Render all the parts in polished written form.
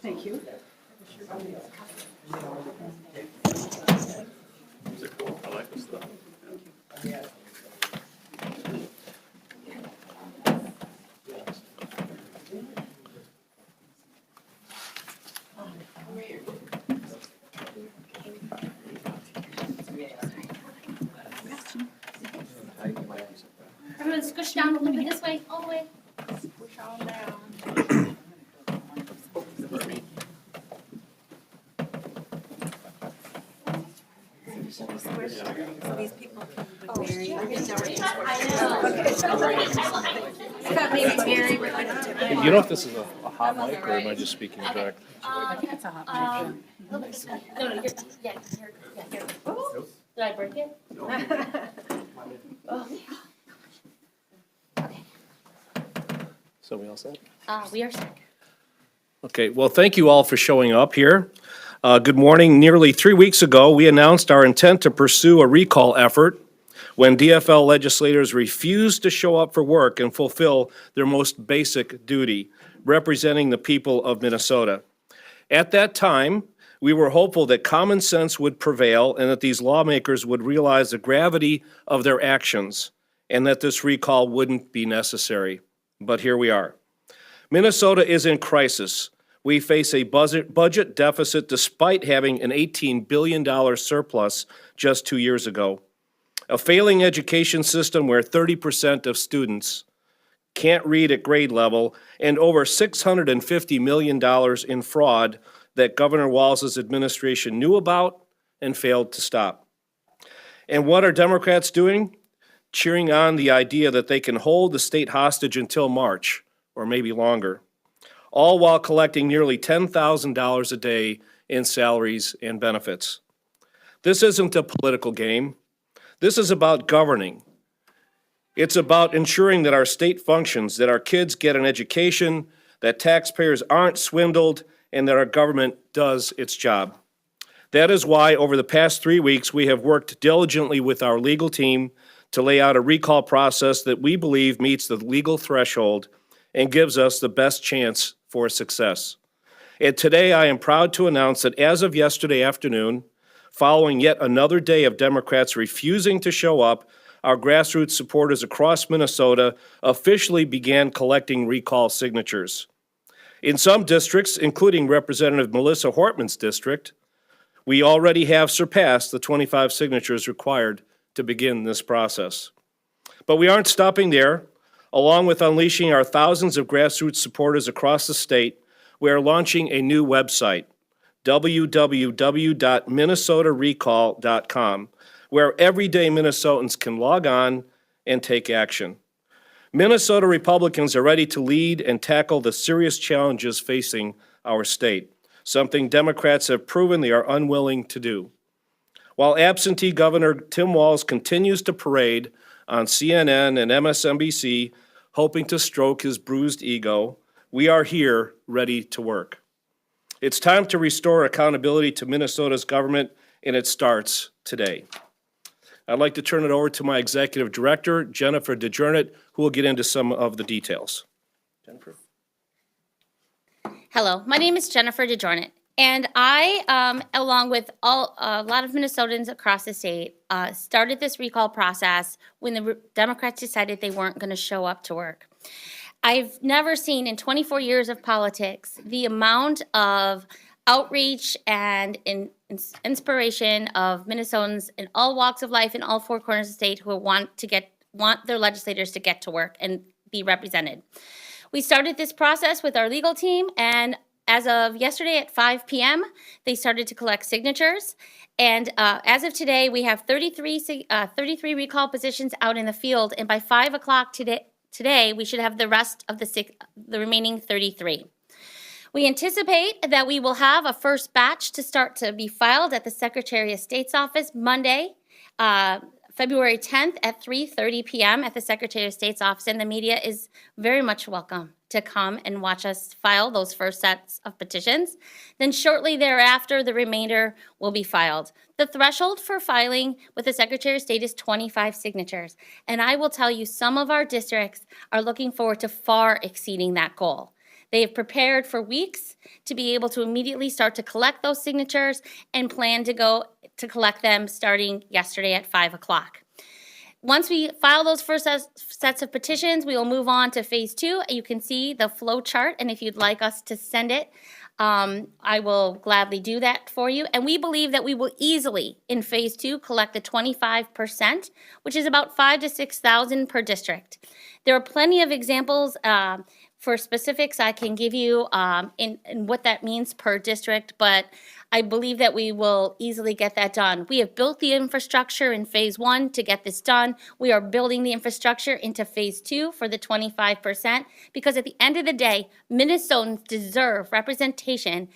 Thank you. I like this stuff. Everyone squish down a little bit this way, all the way. Squish on down. So these people can be married. You know if this is a hot mic or am I just speaking direct? It's a hot mic. No, here. Did I break it? Oh, So we all set? we are set. Okay, well, thank you all for showing up here. Good morning. Nearly 3 weeks ago, we announced our intent to pursue a recall effort when DFL legislators refused to show up for work and fulfill their most basic duty, representing the people of Minnesota. At that time, we were hopeful that common sense would prevail and that these lawmakers would realize the gravity of their actions and that this recall wouldn't be necessary. But here we are. Minnesota is in crisis. We face a budget deficit despite having an $18 billion surplus just 2 years ago. A failing education system where 30% of students can't read at grade level, and over $650 million in fraud that Governor Walz's administration knew about and failed to stop. And what are Democrats doing? Cheering on the idea that they can hold the state hostage until March, or maybe longer, all while collecting nearly $10,000 a day in salaries and benefits. This isn't a political game. This is about governing. It's about ensuring that our state functions, that our kids get an education, that taxpayers aren't swindled, and that our government does its job. That is why over the past 3 weeks, we have worked diligently with our legal team to lay out a recall process that we believe meets the legal threshold and gives us the best chance for success. And today, I am proud to announce that as of yesterday afternoon, following yet another day of Democrats refusing to show up, our grassroots supporters across Minnesota officially began collecting recall signatures. In some districts, including Representative Melissa Hortman's district, we already have surpassed the 25 signatures required to begin this process. But we aren't stopping there. Along with unleashing our thousands of grassroots supporters across the state, we are launching a new website, www.minnesotarecall.com, where everyday Minnesotans can log on and take action. Minnesota Republicans are ready to lead and tackle the serious challenges facing our state, something Democrats have proven they are unwilling to do. While absentee Governor Tim Walz continues to parade on CNN and MSNBC, hoping to stroke his bruised ego, we are here ready to work. It's time to restore accountability to Minnesota's government, and it starts today. I'd like to turn it over to my executive director, Jennifer DeJournette, who will get into some of the details. Jennifer? Hello, my name is Jennifer DeJournette, and I, along with a lot of Minnesotans across the state, started this recall process when the Democrats decided they weren't going to show up to work. I've never seen in 24 years of politics the amount of outreach and inspiration of Minnesotans in all walks of life in all four corners of the state who want their legislators to get to work and be represented. We started this process with our legal team, and as of yesterday at 5 p.m., they started to collect signatures. And as of today, we have 33 recall positions out in the field, and by 5 o'clock today, we should have the rest of the remaining 33. We anticipate that we will have a first batch to start to be filed at the Secretary of State's office Monday, February 10th at 3:30 p.m. at the Secretary of State's office, and the media is very much welcome to come and watch us file those first sets of petitions. Then shortly thereafter, the remainder will be filed. The threshold for filing with the Secretary of State is 25 signatures, and I will tell you some of our districts are looking forward to far exceeding that goal. They have prepared for weeks to be able to immediately start to collect those signatures and plan to go to collect them starting yesterday at 5 o'clock. Once we file those first sets of petitions, we will move on to phase 2. You can see the flow chart, and if you'd like us to send it, I will gladly do that for you. And we believe that we will easily, in phase 2, collect the 25%, which is about 5,000 to 6,000 per district. There are plenty of examples. For specifics, I can give you in what that means per district, but I believe that we will easily get that done. We have built the infrastructure in phase 1 to get this done. We are building the infrastructure into phase 2 for the 25%, because at the end of the day, Minnesotans deserve representation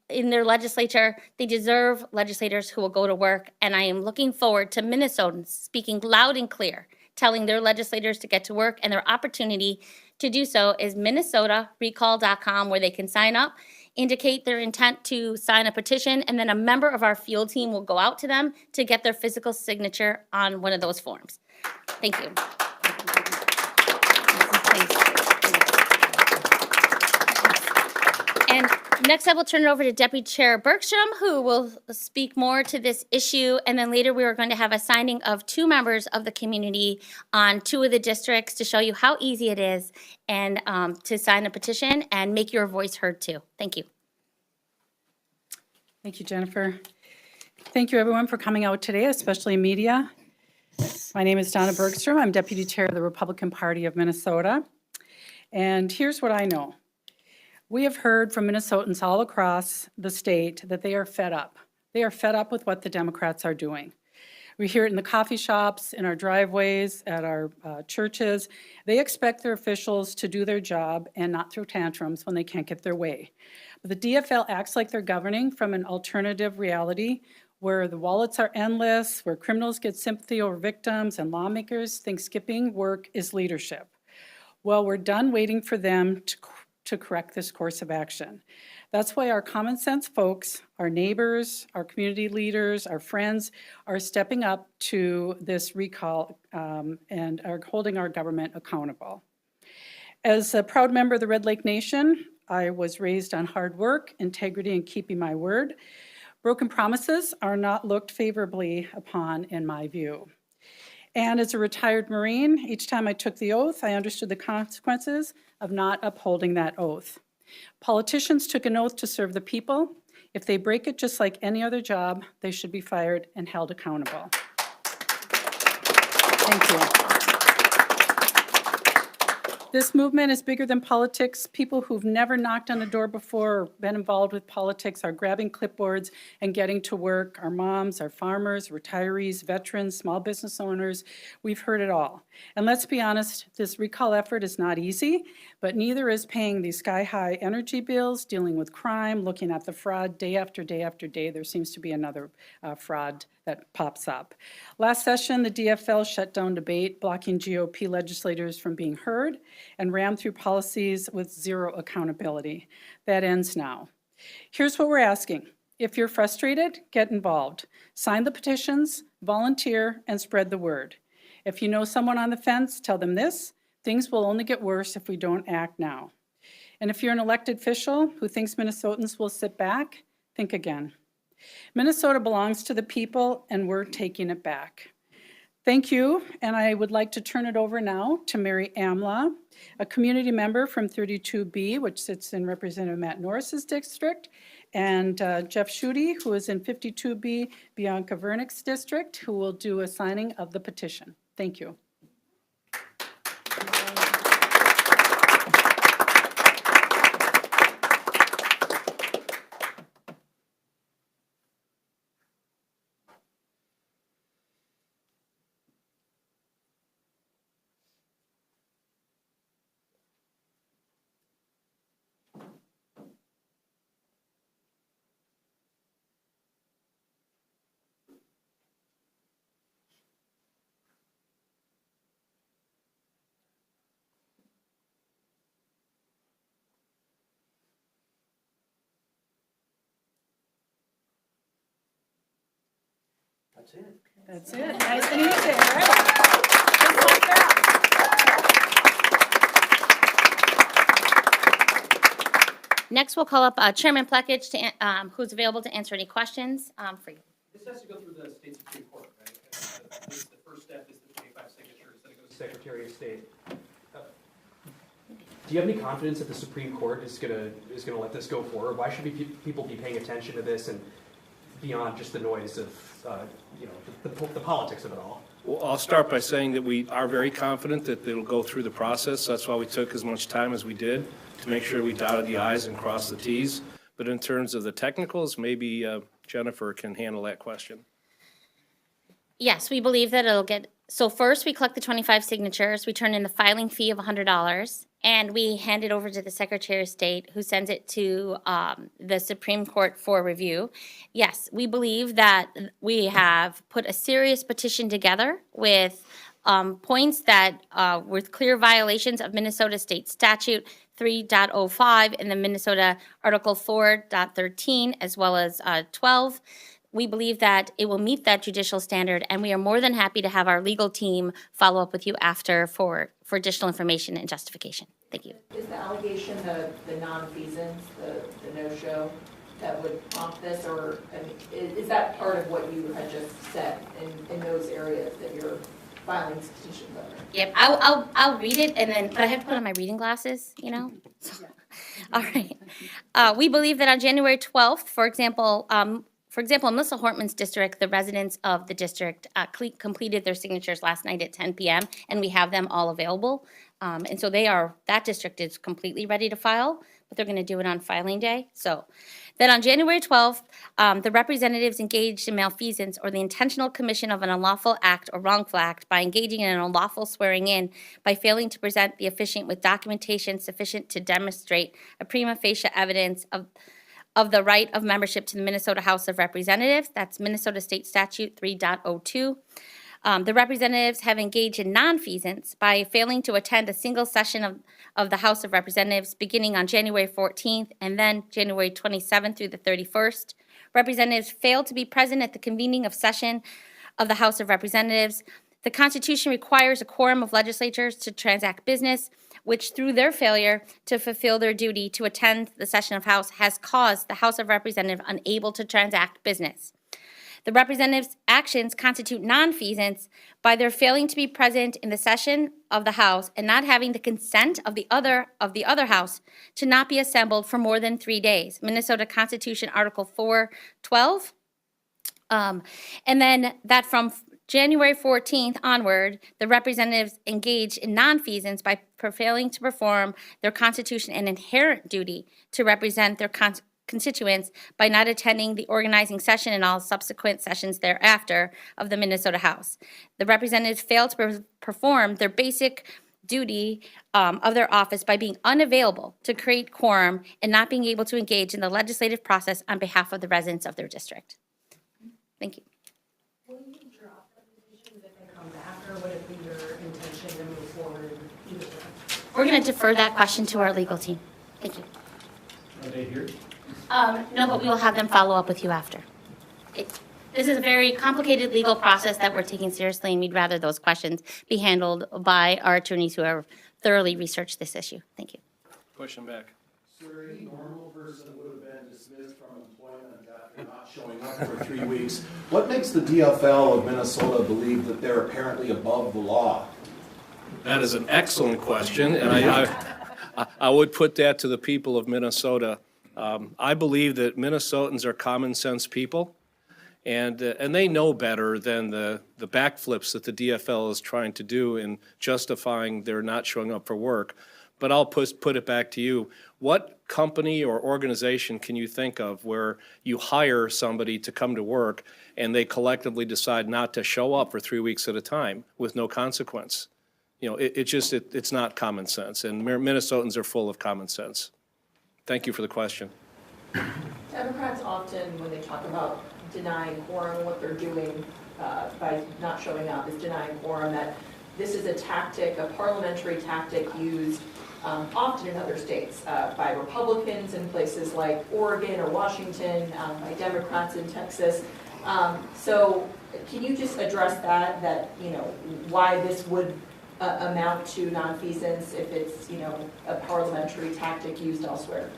in their legislature. They deserve legislators who will go to work, and I am looking forward to Minnesotans speaking loud and clear, telling their legislators to get to work, and their opportunity to do so is minnesotarecall.com, where they can sign up, indicate their intent to sign a petition, and then a member of our field team will go out to them to get their physical signature on one of those forms. Thank you. And next I will turn it over to Deputy Chair Bergstrom, who will speak more to this issue. And then later we are going to have a signing of 2 members of the community on 2 of the districts to show you how easy it is and to sign a petition and make your voice heard too. Thank you. Thank you, Jennifer. Thank you, everyone, for coming out today, especially media. My name is Donna Bergstrom. I'm Deputy Chair of the Republican Party of Minnesota. And here's what I know. We have heard from Minnesotans all across the state that they are fed up. They are fed up with what the Democrats are doing. We hear it in the coffee shops, in our driveways, at our churches. They expect their officials to do their job and not throw tantrums when they can't get their way. But the DFL acts like they're governing from an alternative reality where the wallets are endless, where criminals get sympathy over victims, and lawmakers think skipping work is leadership. Well, we're done waiting for them to correct this course of action. That's why our common sense folks, our neighbors, our community leaders, our friends are stepping up to this recall and are holding our government accountable. As a proud member of the Red Lake Nation, I was raised on hard work, integrity, and keeping my word. Broken promises are not looked favorably upon in my view. And as a retired Marine, each time I took the oath, I understood the consequences of not upholding that oath. Politicians took an oath to serve the people. If they break it just like any other job, they should be fired and held accountable. Thank you. This movement is bigger than politics. People who've never knocked on a door before or been involved with politics are grabbing clipboards and getting to work. Our moms, our farmers, retirees, veterans, small business owners, we've heard it all. And let's be honest, this recall effort is not easy, but neither is paying these sky-high energy bills, dealing with crime, looking at the fraud day after day after day. There seems to be another fraud that pops up. Last session, the DFL shut down debate, blocking GOP legislators from being heard, and rammed through policies with zero accountability. That ends now. Here's what we're asking. If you're frustrated, get involved. Sign the petitions, volunteer, and spread the word. If you know someone on the fence, tell them this: things will only get worse if we don't act now. And if you're an elected official who thinks Minnesotans will sit back, think again. Minnesota belongs to the people, and we're taking it back. Thank you, and I would like to turn it over now to Mary Amlaw, a community member from 32B, which sits in Representative Matt Norris's district, and Jeff Schutte, who is in 52B, Bianca Vernick's district, who will do a signing of the petition. Thank you. That's it. That's it. Nice and easy. All right. Just like that. Next, we'll call up Chairman Plekich, who's available to answer any questions for you. This has to go through the state Supreme Court, right? And the first step is the 25 signatures, then it goes to Secretary of State. Do you have any confidence that the Supreme Court is gonna let this go forward? Why should people be paying attention to this and beyond just the noise of the politics of it all? Well, I'll start by saying that we are very confident that it'll go through the process. That's why we took as much time as we did to make sure we dotted the i's and crossed the t's. But in terms of the technicals, maybe Jennifer can handle that question. Yes, we believe that it'll get, so first we collect the 25 signatures, we turn in the filing fee of $100, and we hand it over to the Secretary of State, who sends it to the Supreme Court for review. Yes, we believe that we have put a serious petition together with points that with clear violations of Minnesota State Statute 3.05 and the Minnesota Article 4.13, as well as 12. We believe that it will meet that judicial standard, and we are more than happy to have our legal team follow up with you after for additional information and justification. Thank you. Is the allegation the nonfeasance, the no-show that would prompt this, or I mean, is that part of what you had just said in those areas that you're filing these petitions under? Yep, I'll read it, and then, but I have to put on my reading glasses, you know? So, all right. We believe that on January 12th, for example, in Melissa Hortman's district, the residents of the district completed their signatures last night at 10 p.m., and we have them all available. And so that district is completely ready to file, but they're going to do it on filing day. So then on January 12th, the representatives engaged in malfeasance or the intentional commission of an unlawful act or wrongful act by engaging in an unlawful swearing in by failing to present the officiant with documentation sufficient to demonstrate a prima facie evidence of the right of membership to the Minnesota House of Representatives. That's Minnesota State Statute 3.02. The representatives have engaged in nonfeasance by failing to attend a single session of the House of Representatives beginning on January 14th and then January 27th through the 31st. Representatives failed to be present at the convening of session of the House of Representatives. The Constitution requires a quorum of legislators to transact business, which through their failure to fulfill their duty to attend the session of House has caused the House of Representatives unable to transact business. The representatives' actions constitute nonfeasance by their failing to be present in the session of the House and not having the consent of the other House to not be assembled for more than 3 days. Minnesota Constitution Article 4.12. And then that from January 14th onward, the representatives engaged in nonfeasance by failing to perform their constitution and inherent duty to represent their constituents by not attending the organizing session and all subsequent sessions thereafter of the Minnesota House. The representatives failed to perform their basic duty of their office by being unavailable to create quorum and not being able to engage in the legislative process on behalf of the residents of their district. Thank you. Will you drop the petitions if they come back, or would it be your intention to move forward either way? We're going to defer that question to our legal team. Thank you. Are they here? No, but we will have them follow up with you after. This is a very complicated legal process that we're taking seriously, and we'd rather those questions be handled by our attorneys who have thoroughly researched this issue. Thank you. Question back. Sir, a normal person would have been dismissed from employment after not showing up for 3 weeks. What makes the DFL of Minnesota believe that they're apparently above the law? That is an excellent question, and I would put that to the people of Minnesota. I believe that Minnesotans are common sense people, and they know better than the backflips that the DFL is trying to do in justifying their not showing up for work. But I'll put it back to you. What company or organization can you think of where you hire somebody to come to work and they collectively decide not to show up for 3 weeks at a time with no consequence? You know, it's not common sense, and Minnesotans are full of common sense. Thank you for the question. Democrats often, when they talk about denying quorum, what they're doing by not showing up is denying quorum, that this is a tactic, a parliamentary tactic used often in other states by Republicans in places like Oregon or Washington, by Democrats in Texas. So can you just address that, you know, why this would amount to nonfeasance if it's, you know, a parliamentary tactic used elsewhere?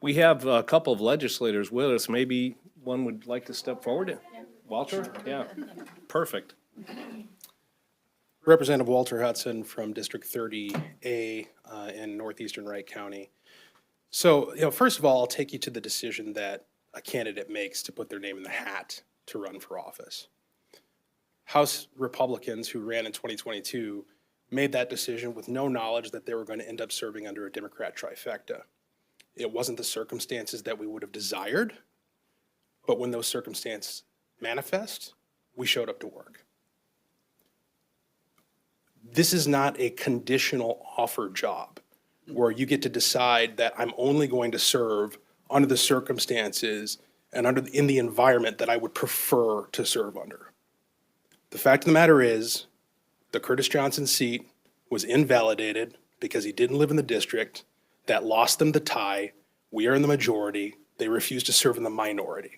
We have a couple of legislators with us. Maybe one would like to step forward. Walter? Yeah, perfect. Representative Walter Hudson from District 30A in northeastern Wright County. So, first of all, I'll take you to the decision that a candidate makes to put their name in the hat to run for office. House Republicans who ran in 2022 made that decision with no knowledge that they were going to end up serving under a Democrat trifecta. It wasn't the circumstances that we would have desired, but when those circumstances manifest, we showed up to work. This is not a conditional offer job where you get to decide that I'm only going to serve under the circumstances and in the environment that I would prefer to serve under. The fact of the matter is, the Curtis Johnson seat was invalidated because he didn't live in the district. That lost them the tie. We are in the majority. They refused to serve in the minority.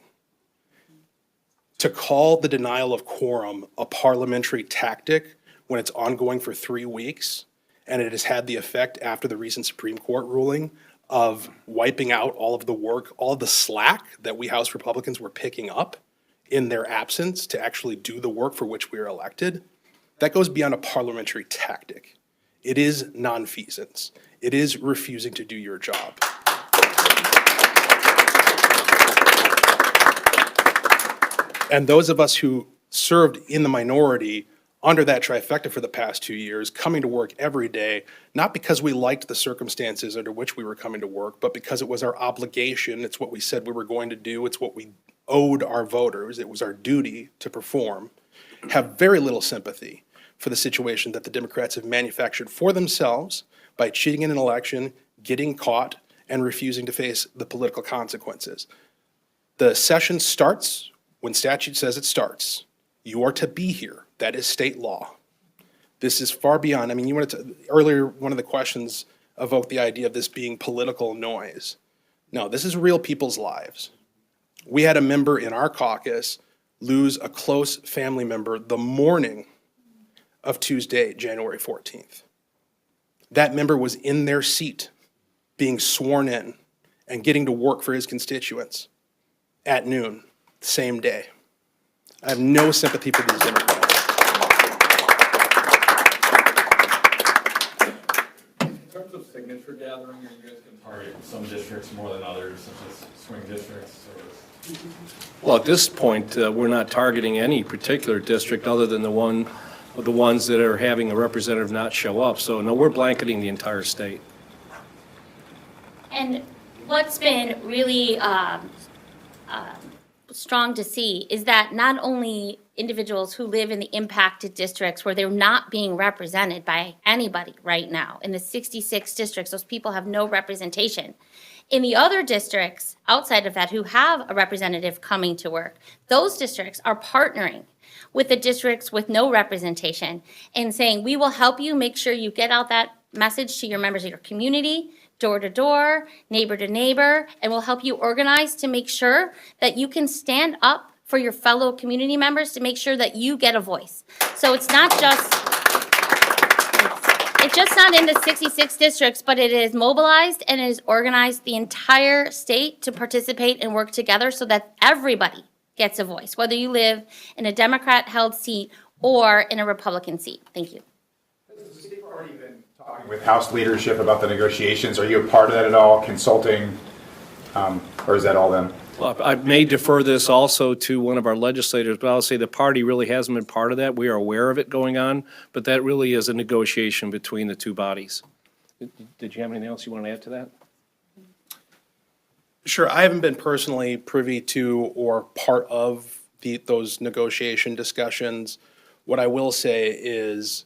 To call the denial of quorum a parliamentary tactic when it's ongoing for 3 weeks, and it has had the effect after the recent Supreme Court ruling of wiping out all of the work, all of the slack that we House Republicans were picking up in their absence to actually do the work for which we are elected, that goes beyond a parliamentary tactic. It is nonfeasance. It is refusing to do your job. And those of us who served in the minority under that trifecta for the past 2 years, coming to work every day, not because we liked the circumstances under which we were coming to work, but because it was our obligation, it's what we said we were going to do, it's what we owed our voters, it was our duty to perform, have very little sympathy for the situation that the Democrats have manufactured for themselves by cheating in an election, getting caught, and refusing to face the political consequences. The session starts when statute says it starts. You are to be here. That is state law. This is far beyond, you wanted to, earlier, one of the questions evoked the idea of this being political noise. No, this is real people's lives. We had a member in our caucus lose a close family member the morning of Tuesday, January 14th. That member was in their seat, being sworn in and getting to work for his constituents at noon, same day. I have no sympathy for these Democrats. In terms of signature gathering, you guys can target some districts more than others, such as swing districts or... Well, at this point, we're not targeting any particular district other than the ones that are having a representative not show up. So no, we're blanketing the entire state. And what's been really strong to see is that not only individuals who live in the impacted districts where they're not being represented by anybody right now, in the 66 districts, those people have no representation. In the other districts outside of that who have a representative coming to work, those districts are partnering with the districts with no representation and saying, we will help you make sure you get out that message to your members of your community, door to door, neighbor to neighbor, and we'll help you organize to make sure that you can stand up for your fellow community members to make sure that you get a voice. So it's not just, it's just not in the 66 districts, but it is mobilized and it is organized the entire state to participate and work together so that everybody gets a voice, whether you live in a Democrat-held seat or in a Republican seat. Thank you. Has the state already been talking with House leadership about the negotiations? Are you a part of that at all, consulting, or is that all them? Well, I may defer this also to one of our legislators, but I'll say the party really hasn't been part of that. We are aware of it going on, but that really is a negotiation between the two bodies. Did you have anything else you want to add to that? Sure, I haven't been personally privy to or part of those negotiation discussions. What I will say is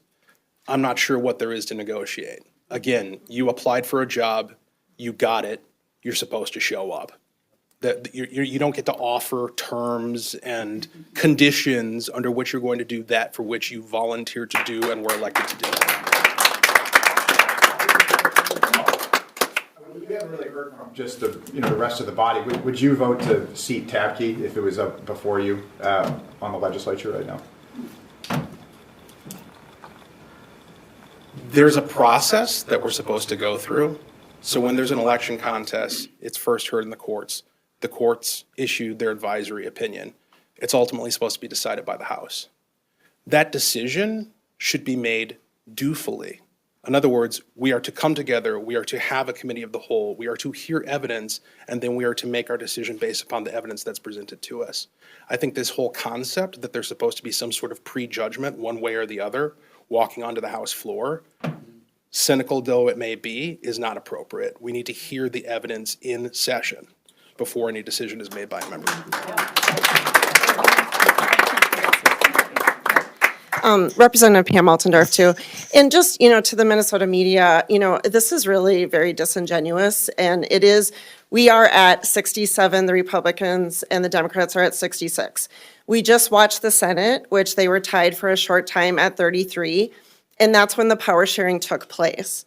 I'm not sure what there is to negotiate. Again, you applied for a job, you got it, you're supposed to show up. You don't get to offer terms and conditions under which you're going to do that for which you volunteered to do and were elected to do. We haven't really heard from just the rest of the body. Would you vote to seat Tabke if it was up before you on the legislature right now? There's a process that we're supposed to go through. So when there's an election contest, it's first heard in the courts. The courts issue their advisory opinion. It's ultimately supposed to be decided by the House. That decision should be made dutifully. In other words, we are to come together, we are to have a committee of the whole, we are to hear evidence, and then we are to make our decision based upon the evidence that's presented to us. I think this whole concept that there's supposed to be some sort of prejudgment one way or the other, walking onto the House floor, cynical though it may be, is not appropriate. We need to hear the evidence in session before any decision is made by a member. Representative Pam Altendorf too. And just, to the Minnesota media, this is really very disingenuous, and it is, we are at 67, the Republicans and the Democrats are at 66. We just watched the Senate, which they were tied for a short time at 33, and that's when the power sharing took place.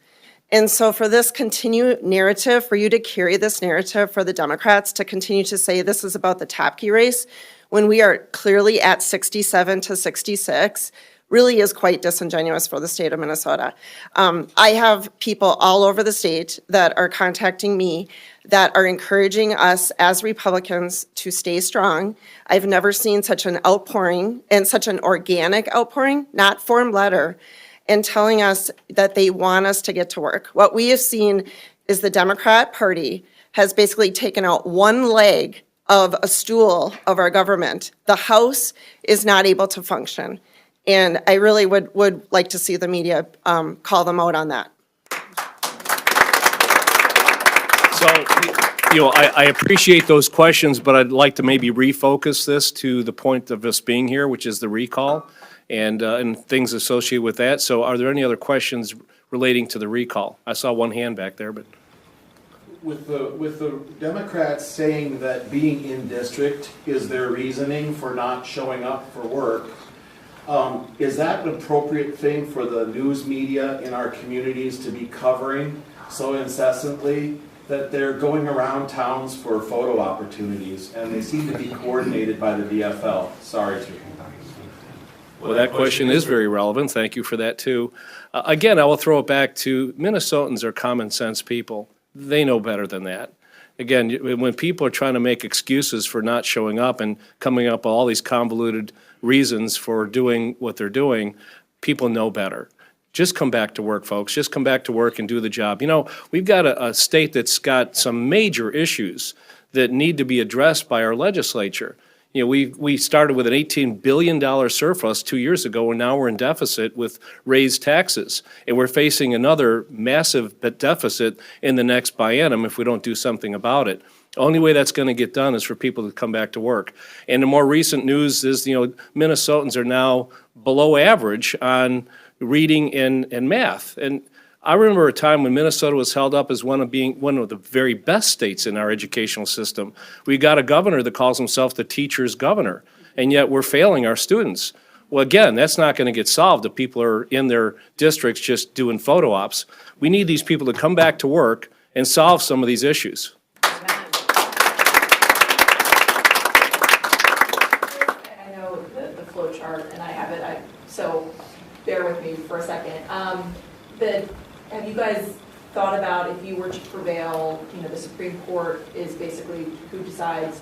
And so for this continued narrative, for you to carry this narrative for the Democrats to continue to say this is about the Tapke race, when we are clearly at 67 to 66, really is quite disingenuous for the state of Minnesota. I have people all over the state that are contacting me that are encouraging us as Republicans to stay strong. I've never seen such an outpouring and such an organic outpouring, not form letter, and telling us that they want us to get to work. What we have seen is the Democrat Party has basically taken out one leg of a stool of our government. The House is not able to function. And I really would like to see the media call them out on that. So, I appreciate those questions, but I'd like to maybe refocus this to the point of us being here, which is the recall and things associated with that. So are there any other questions relating to the recall? I saw one hand back there, but. With the Democrats saying that being in district is their reasoning for not showing up for work, is that an appropriate thing for the news media in our communities to be covering so incessantly that they're going around towns for photo opportunities and they seem to be coordinated by the DFL? Sorry to. Well, that question is very relevant. Thank you for that, too. Again, I will throw it back to Minnesotans are common sense people. They know better than that. Again, when people are trying to make excuses for not showing up and coming up with all these convoluted reasons for doing what they're doing, people know better. Just come back to work, folks. Just come back to work and do the job. We've got a state that's got some major issues that need to be addressed by our legislature. We started with an $18 billion surplus 2 years ago, and now we're in deficit with raised taxes. And we're facing another massive deficit in the next biennium if we don't do something about it. The only way that's going to get done is for people to come back to work. And the more recent news is, Minnesotans are now below average on reading and math. And I remember a time when Minnesota was held up as one of the very best states in our educational system. We got a governor that calls himself the teacher's governor, and yet we're failing our students. Well, again, that's not going to get solved if people are in their districts just doing photo ops. We need these people to come back to work and solve some of these issues. I know the flow chart, and I have it, so bear with me for a second. Have you guys thought about if you were to prevail, the Supreme Court is basically who decides,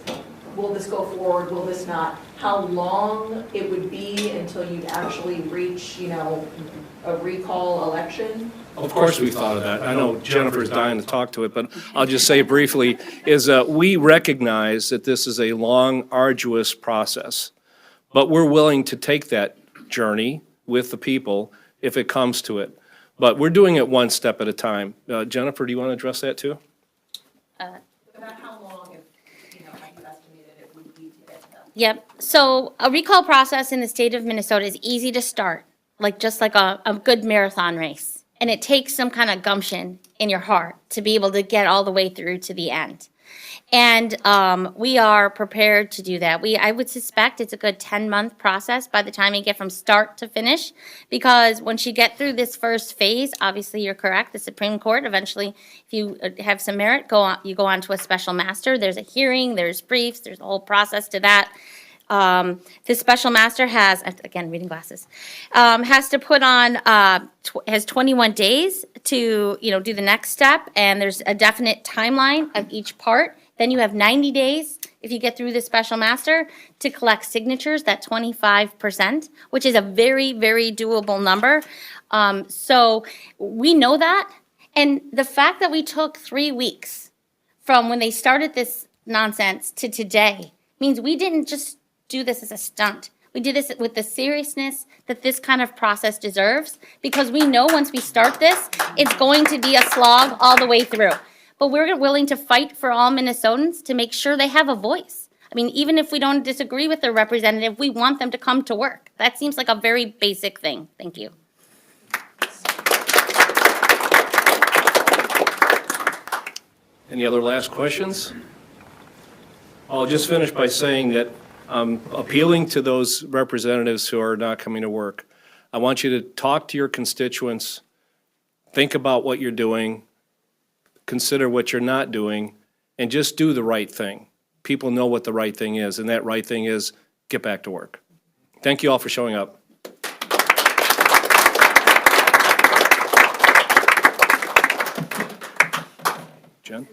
will this go forward, will this not? How long it would be until you'd actually reach, a recall election? Of course we've thought of that. I know Jennifer's dying to talk to it, but I'll just say briefly, is we recognize that this is a long, arduous process, but we're willing to take that journey with the people if it comes to it. But we're doing it one step at a time. Jennifer, do you want to address that too? About how long, have you estimated it would be to get to that? Yep. So a recall process in the state of Minnesota is easy to start, just like a good marathon race. And it takes some kind of gumption in your heart to be able to get all the way through to the end. And we are prepared to do that. I would suspect it's a good 10-month process by the time you get from start to finish, because once you get through this first phase, obviously you're correct, the Supreme Court eventually, if you have some merit, you go on to a special master. There's a hearing, there's briefs, there's a whole process to that. The special master has, again, reading glasses, has to put on, has 21 days to, do the next step, and there's a definite timeline of each part. Then you have 90 days, if you get through the special master, to collect signatures, that 25%, which is a very, very doable number. So we know that, and the fact that we took 3 weeks from when they started this nonsense to today means we didn't just do this as a stunt. We did this with the seriousness that this kind of process deserves, because we know once we start this, it's going to be a slog all the way through. But we're willing to fight for all Minnesotans to make sure they have a voice. I mean, even if we don't disagree with their representative, we want them to come to work. That seems like a very basic thing. Thank you. Any other last questions? I'll just finish by saying that I'm appealing to those representatives who are not coming to work. I want you to talk to your constituents, think about what you're doing, consider what you're not doing, and just do the right thing. People know what the right thing is, and that right thing is get back to work. Thank you all for showing up. Jen?